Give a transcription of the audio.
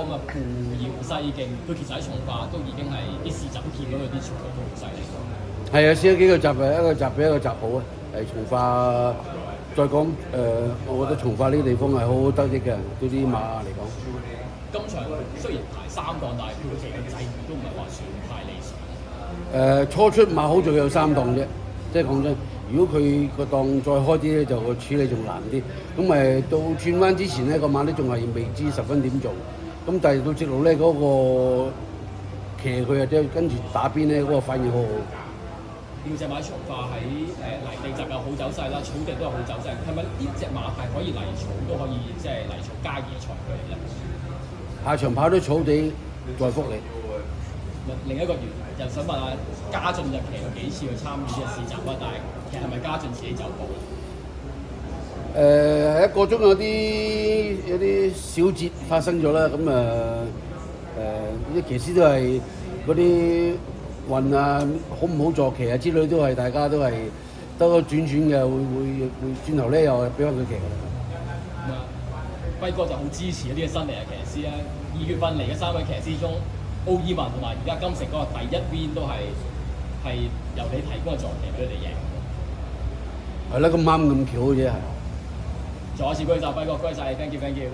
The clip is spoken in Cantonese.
咁啊，扶搖西徑，佢其實喺從化都已經係啲市集都見到佢啲全部都好犀利。係啊，試咗幾個集啊，一個集比一個集好啊。從化再講我覺得從化呢個地方係好好得益嘅，對啲馬嚟講。今場雖然排3檔，但係佢其實際遇都唔係話算太理想。初出馬好仲有3檔啫，即係講真，如果佢個檔再開啲咧，就個處理仲難啲。咁到轉彎之前咧，個馬都仲係未知十分點做。咁但係到直路咧，嗰個騎佢啊，即係跟住打邊咧，嗰個反應好好。呢隻馬從化喺泥地集有好走勢啦，草地都有好走勢。係咪呢隻馬係可以泥草都可以即係泥草加野菜佢哋咧？下場跑到草地再覆你。另一個原因就想問下，家俊就騎過幾次去參與呢個市集啊？但係其實係咪家俊自己走步？喺一個鐘有啲小節發生咗啦，咁啲騎師都係嗰啲運啊，好唔好坐騎啊之類都係大家都係兜兜轉轉嘅，會轉頭咧又俾翻佢騎。咁啊，輝哥就好支持呢啲新嚟嘅騎師啊！2月份嚟嘅3位騎師中，奧爾文同埋而家金城嗰個第一 win 都係由你提供嘅坐騎俾佢哋贏。係啦，咁啱咁巧嘅啫係。再一次恭喜曬輝哥，恭喜曬你 ，thank you。